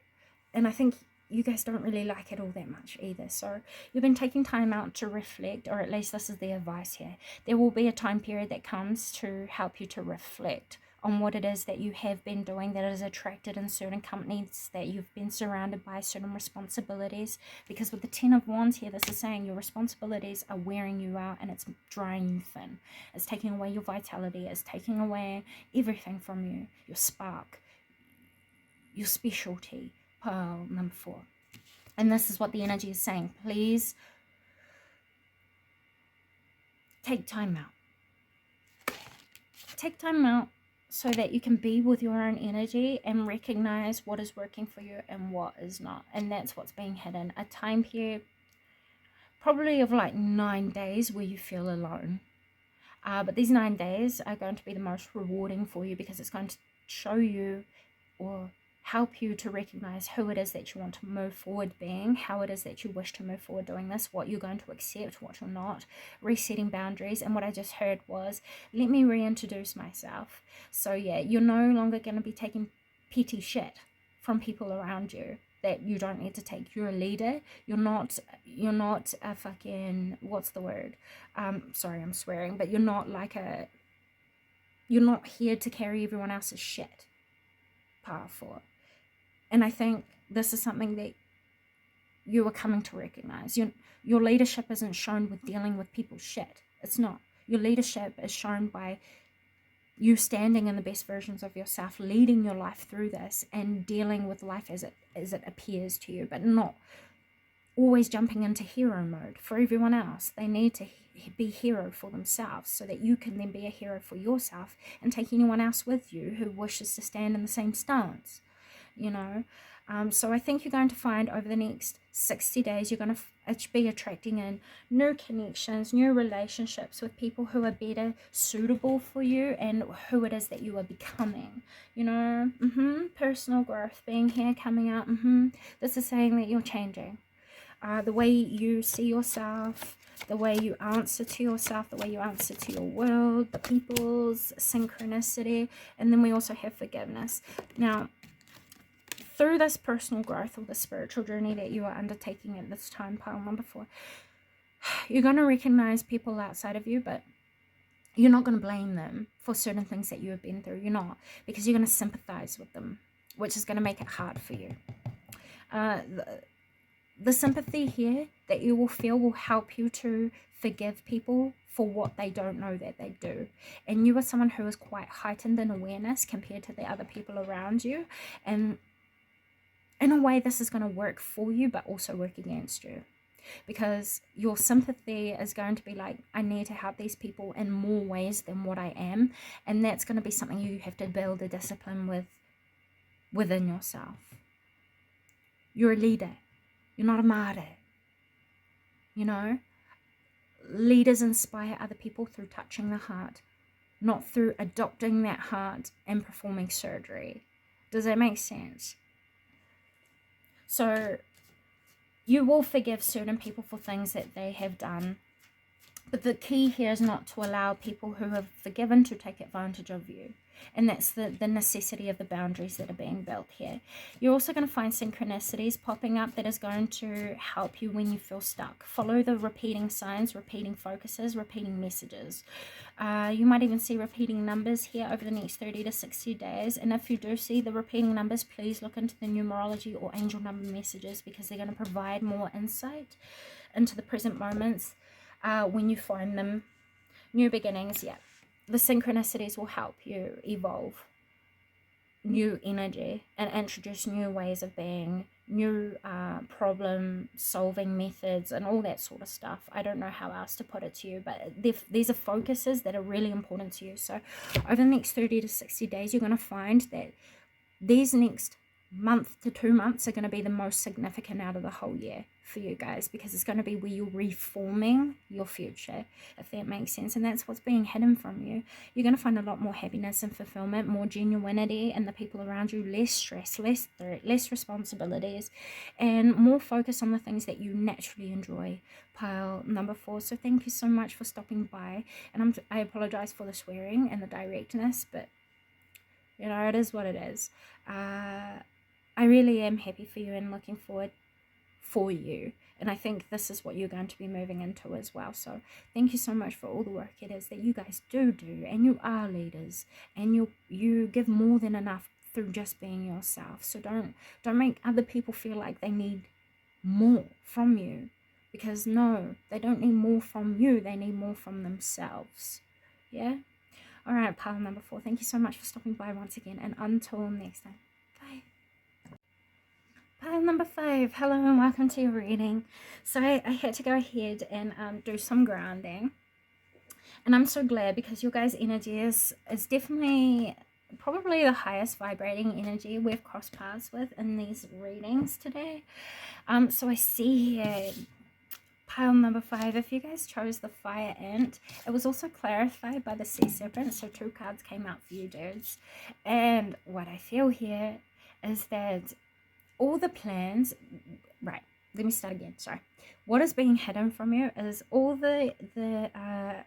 And I think you guys don't really like it all that much either. So you've been taking time out to reflect, or at least this is the advice here. There will be a time period that comes to help you to reflect on what it is that you have been doing that is attracted in certain companies, that you've been surrounded by certain responsibilities. Because with the 10 of Wands here, this is saying your responsibilities are wearing you out and it's drying you thin. It's taking away your vitality. It's taking away everything from you. Your spark, your specialty. Pile number 4. And this is what the energy is saying. Please take time out. Take time out so that you can be with your own energy and recognize what is working for you and what is not. And that's what's being hidden. A time period probably of like 9 days where you feel alone. But these 9 days are going to be the most rewarding for you because it's going to show you or help you to recognize who it is that you want to move forward being, how it is that you wish to move forward doing this, what you're going to accept, what you're not, resetting boundaries. And what I just heard was, let me reintroduce myself. So yeah, you're no longer going to be taking petty shit from people around you that you don't need to take. You're a leader. You're not a fucking, what's the word? Sorry, I'm swearing, but you're not here to carry everyone else's shit. Powerful. And I think this is something that you are coming to recognize. Your leadership isn't shown with dealing with people's shit. It's not. Your leadership is shown by you standing in the best versions of yourself, leading your life through this and dealing with life as it appears to you, but not always jumping into hero mode for everyone else. They need to be hero for themselves so that you can then be a hero for yourself and take anyone else with you who wishes to stand in the same stance, you know. So I think you're going to find over the next 60 days, you're going to be attracting in new connections, new relationships with people who are better suitable for you and who it is that you are becoming, you know. Personal growth being here, coming out. This is saying that you're changing. The way you see yourself, the way you answer to yourself, the way you answer to your world, the people's synchronicity, and then we also have forgiveness. Now, through this personal growth or the spiritual journey that you are undertaking at this time, pile number 4, you're going to recognize people outside of you, but you're not going to blame them for certain things that you have been through. You're not, because you're going to sympathize with them, which is going to make it hard for you. The sympathy here that you will feel will help you to forgive people for what they don't know that they do. And you are someone who is quite heightened in awareness compared to the other people around you. And in a way, this is going to work for you, but also work against you. Because your sympathy is going to be like, I need to help these people in more ways than what I am. And that's going to be something you have to build a discipline within yourself. You're a leader. You're not a martyr. You know? Leaders inspire other people through touching the heart, not through adopting that heart and performing surgery. Does that make sense? So you will forgive certain people for things that they have done. But the key here is not to allow people who have forgiven to take advantage of you. And that's the necessity of the boundaries that are being built here. You're also going to find synchronicities popping up that is going to help you when you feel stuck. Follow the repeating signs, repeating focuses, repeating messages. You might even see repeating numbers here over the next 30 to 60 days. And if you do see the repeating numbers, please look into the numerology or angel number messages, because they're going to provide more insight into the present moments when you find them. New beginnings, yeah. The synchronicities will help you evolve new energy and introduce new ways of being, new problem solving methods and all that sort of stuff. I don't know how else to put it to you, but these are focuses that are really important to you. So over the next 30 to 60 days, you're going to find that these next month to 2 months are going to be the most significant out of the whole year for you guys, because it's going to be where you're reforming your future, if that makes sense. And that's what's being hidden from you. You're going to find a lot more happiness and fulfillment, more genuinity in the people around you, less stress, less threat, less responsibilities, and more focus on the things that you naturally enjoy, pile number 4. So thank you so much for stopping by, and I apologize for the swearing and the directness, but you know, it is what it is. I really am happy for you and looking forward for you. And I think this is what you're going to be moving into as well. So thank you so much for all the work it is that you guys do. And you are leaders. And you give more than enough through just being yourself. So don't make other people feel like they need more from you. Because no, they don't need more from you. They need more from themselves. Yeah? All right, pile number 4. Thank you so much for stopping by once again. And until next time. Bye. Pile number 5. Hello and welcome to your reading. So I had to go ahead and do some grounding. And I'm so glad, because your guys' energy is definitely probably the highest vibrating energy we've crossed paths with in these readings today. So I see here, pile number 5, if you guys chose the fire ant, it was also clarified by the sea serpent, so 2 cards came out for you dudes. And what I feel here is that all the plans, right, let me start again, sorry. What is being hidden from you is all the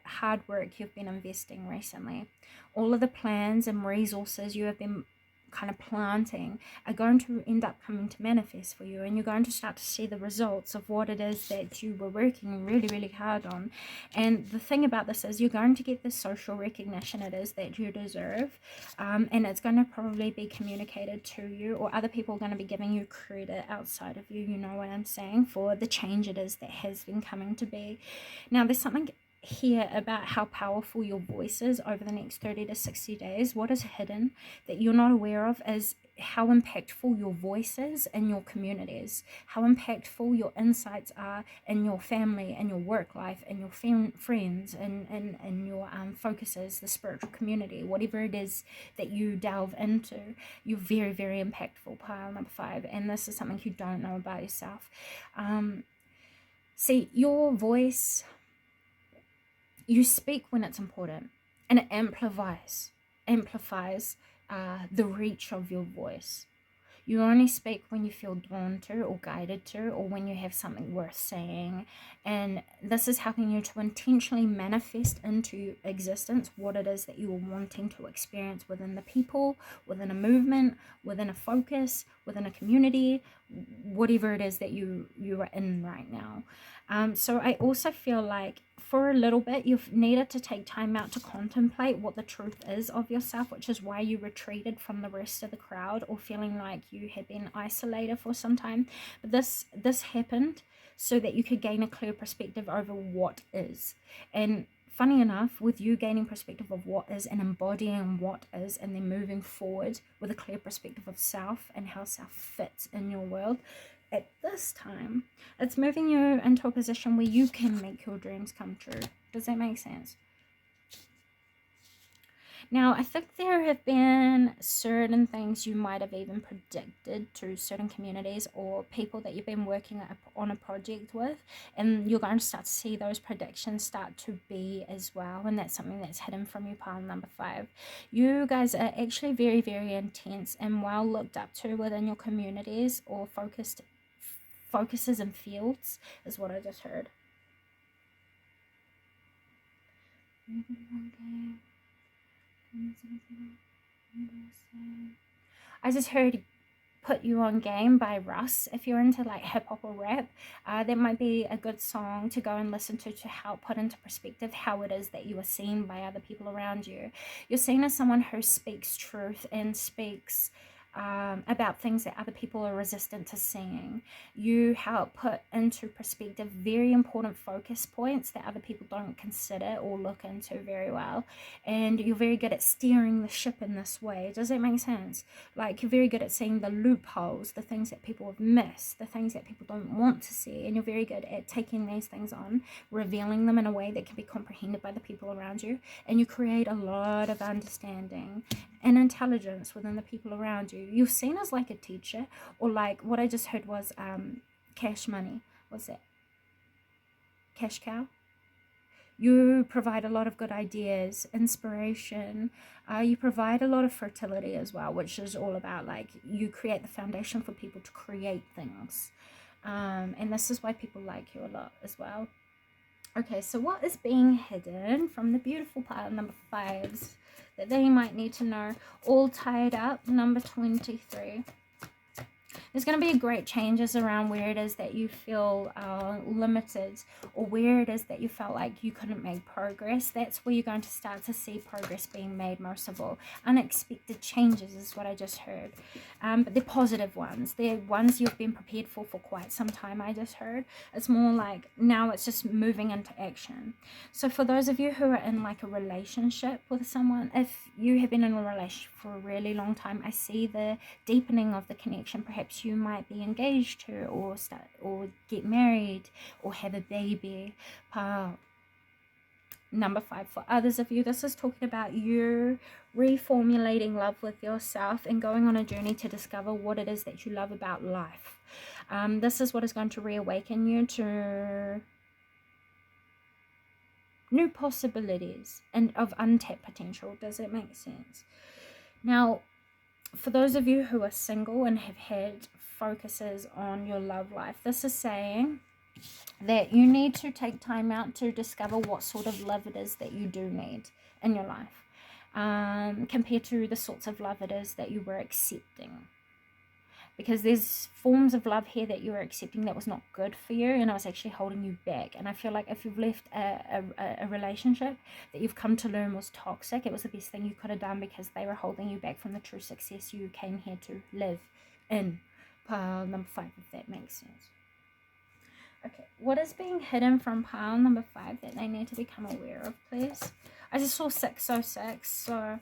hard work you've been investing recently, all of the plans and resources you have been kind of planting are going to end up coming to manifest for you, and you're going to start to see the results of what it is that you were working really, really hard on. And the thing about this is you're going to get the social recognition it is that you deserve, and it's going to probably be communicated to you, or other people are going to be giving you credit outside of you, you know what I'm saying, for the change it is that has been coming to be. Now, there's something here about how powerful your voice is over the next 30 to 60 days. What is hidden that you're not aware of is how impactful your voice is in your communities, how impactful your insights are in your family and your work life and your friends and your focuses, the spiritual community, whatever it is that you delve into. You're very, very impactful, pile number 5, and this is something you don't know about yourself. See, your voice, you speak when it's important, and it amplifies the reach of your voice. You only speak when you feel drawn to or guided to, or when you have something worth saying. And this is helping you to intentionally manifest into existence what it is that you are wanting to experience within the people, within a movement, within a focus, within a community, whatever it is that you are in right now. So I also feel like for a little bit you've needed to take time out to contemplate what the truth is of yourself, which is why you retreated from the rest of the crowd, or feeling like you had been isolated for some time. But this happened so that you could gain a clear perspective over what is. And funny enough, with you gaining perspective of what is and embodying what is, and then moving forward with a clear perspective of self and how self fits in your world, at this time, it's moving you into a position where you can make your dreams come true. Does that make sense? Now, I think there have been certain things you might have even predicted to certain communities or people that you've been working on a project with, and you're going to start to see those predictions start to be as well, and that's something that's hidden from you, pile number 5. You guys are actually very, very intense and well looked up to within your communities or focuses and fields, is what I just heard. I just heard Put You On Game by Russ. If you're into like hip hop or rap, that might be a good song to go and listen to help put into perspective how it is that you are seen by other people around you. You're seen as someone who speaks truth and speaks about things that other people are resistant to seeing. You help put into perspective very important focus points that other people don't consider or look into very well, and you're very good at steering the ship in this way. Does that make sense? Like, you're very good at seeing the loopholes, the things that people have missed, the things that people don't want to see, and you're very good at taking these things on, revealing them in a way that can be comprehended by the people around you, and you create a lot of understanding and intelligence within the people around you. You're seen as like a teacher, or like what I just heard was cash money. What's that? Cash cow? You provide a lot of good ideas, inspiration. You provide a lot of fertility as well, which is all about like you create the foundation for people to create things. And this is why people like you a lot as well. Okay, so what is being hidden from the beautiful pile number 5s that they might need to know? All tied up, number 23. There's going to be great changes around where it is that you feel limited, or where it is that you felt like you couldn't make progress. That's where you're going to start to see progress being made most of all. Unexpected changes is what I just heard. But they're positive ones. They're ones you've been prepared for quite some time, I just heard. It's more like now it's just moving into action. So for those of you who are in like a relationship with someone, if you have been in a relationship for a really long time, I see the deepening of the connection. Perhaps you might be engaged to, or get married, or have a baby. Number 5, for others of you, this is talking about you reformulating love with yourself and going on a journey to discover what it is that you love about life. This is what is going to reawaken you to new possibilities and of untapped potential. Does it make sense? Now, for those of you who are single and have had focuses on your love life, this is saying that you need to take time out to discover what sort of love it is that you do need in your life. compared to the sorts of love it is that you were accepting. Because there's forms of love here that you were accepting that was not good for you, and it was actually holding you back. And I feel like if you've left a relationship that you've come to learn was toxic, it was the best thing you could have done, because they were holding you back from the true success you came here to live in. Pile number 5, if that makes sense. Okay, what is being hidden from pile number 5 that they need to become aware of, please? I just saw 606, so...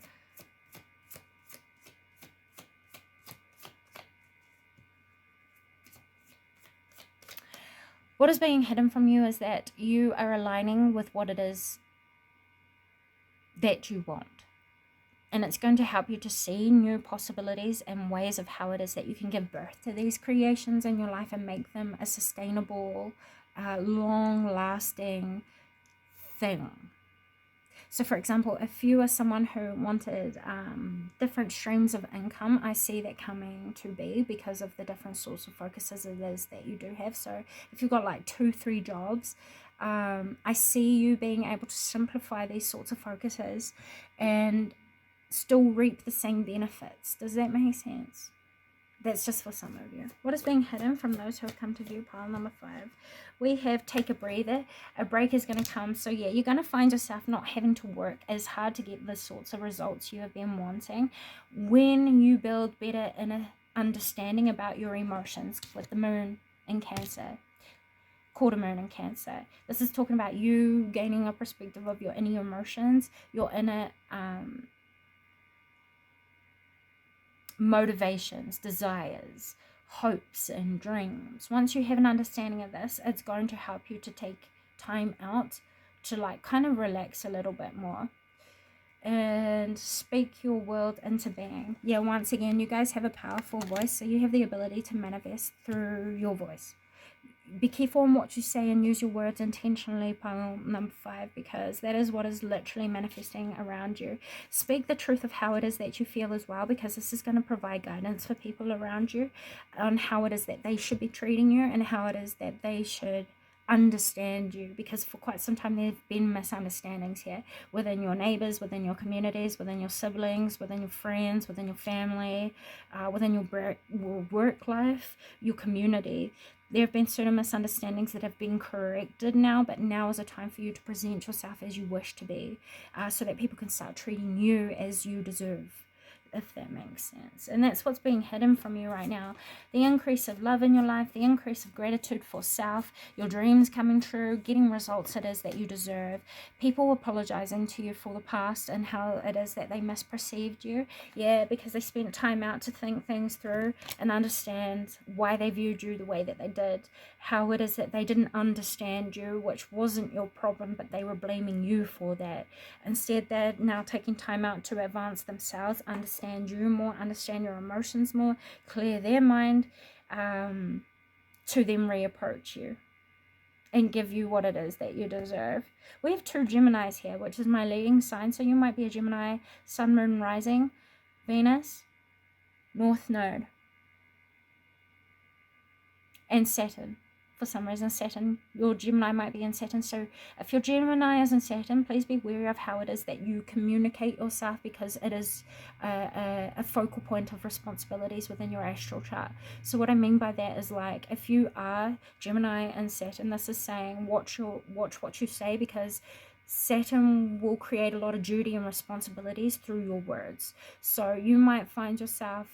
what is being hidden from you is that you are aligning with what it is that you want. And it's going to help you to see new possibilities and ways of how it is that you can give birth to these creations in your life and make them a sustainable, long-lasting thing. So, for example, if you are someone who wanted different streams of income, I see that coming to be because of the different sorts of focuses it is that you do have. So if you've got like 2-3 jobs, I see you being able to simplify these sorts of focuses and still reap the same benefits. Does that make sense? That's just for some of you. What is being hidden from those who have come to view pile number 5? We have take a breather. A break is going to come. So yeah, you're going to find yourself not having to work as hard to get the sorts of results you have been wanting when you build better inner understanding about your emotions with the moon in Cancer. Quarter moon in Cancer. This is talking about you gaining a perspective of your inner emotions, your inner motivations, desires, hopes, and dreams. Once you have an understanding of this, it's going to help you to take time out to like kind of relax a little bit more and speak your world into being. Yeah, once again, you guys have a powerful voice, so you have the ability to manifest through your voice. Be careful on what you say and use your words intentionally, pile number 5, because that is what is literally manifesting around you. Speak the truth of how it is that you feel as well, because this is going to provide guidance for people around you on how it is that they should be treating you and how it is that they should understand you, because for quite some time there have been misunderstandings here within your neighbors, within your communities, within your siblings, within your friends, within your family, within your work life, your community. There have been certain misunderstandings that have been corrected now, but now is a time for you to present yourself as you wish to be, so that people can start treating you as you deserve, if that makes sense. And that's what's being hidden from you right now. The increase of love in your life, the increase of gratitude for self, your dreams coming true, getting results it is that you deserve, people apologizing to you for the past and how it is that they misperceived you. Yeah, because they spent time out to think things through and understand why they viewed you the way that they did, how it is that they didn't understand you, which wasn't your problem, but they were blaming you for that. Instead, they're now taking time out to advance themselves, understand you more, understand your emotions more, clear their mind, to then reapproach you and give you what it is that you deserve. We have 2 Geminis here, which is my leading sign. So you might be a Gemini, Sun, Moon, Rising, Venus, North Node, and Saturn. For some reason, Saturn, your Gemini might be in Saturn. So if your Gemini is in Saturn, please be wary of how it is that you communicate yourself, because it is a focal point of responsibilities within your astral chart. So what I mean by that is, like, if you are Gemini and Saturn, this is saying watch what you say, because Saturn will create a lot of duty and responsibilities through your words. So you might find yourself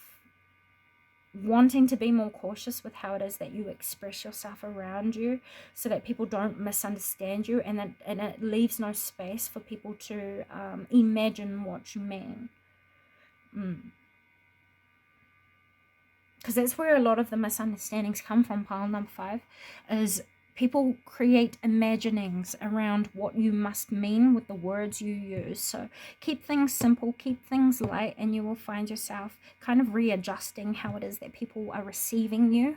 wanting to be more cautious with how it is that you express yourself around you, so that people don't misunderstand you, and it leaves no space for people to imagine what you mean. Because that's where a lot of the misunderstandings come from, pile number 5, is people create imaginings around what you must mean with the words you use. So keep things simple, keep things light, and you will find yourself kind of readjusting how it is that people are receiving you.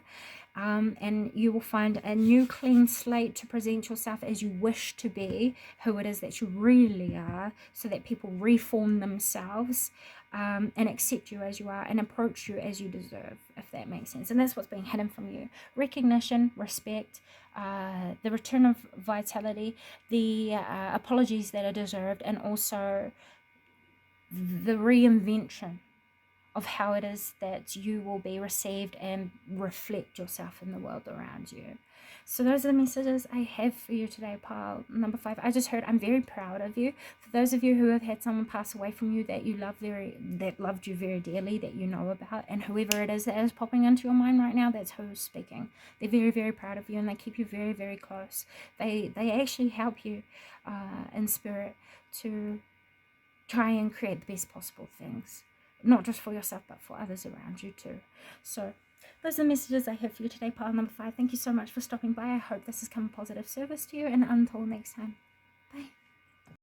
And you will find a new clean slate to present yourself as you wish to be, who it is that you really are, so that people reform themselves and accept you as you are and approach you as you deserve, if that makes sense. And that's what's being hidden from you. Recognition, respect, the return of vitality, the apologies that are deserved, and also the reinvention of how it is that you will be received and reflect yourself in the world around you. So those are the messages I have for you today, pile number 5. I just heard, I'm very proud of you. For those of you who have had someone pass away from you that you love that loved you very dearly, that you know about, and whoever it is that is popping into your mind right now, that's who's speaking. They're very, very proud of you, and they keep you very, very close. They actually help you in spirit to try and create the best possible things, not just for yourself but for others around you too. So those are the messages I have for you today, pile number 5. Thank you so much for stopping by. I hope this has come a positive service to you, and until next time, bye.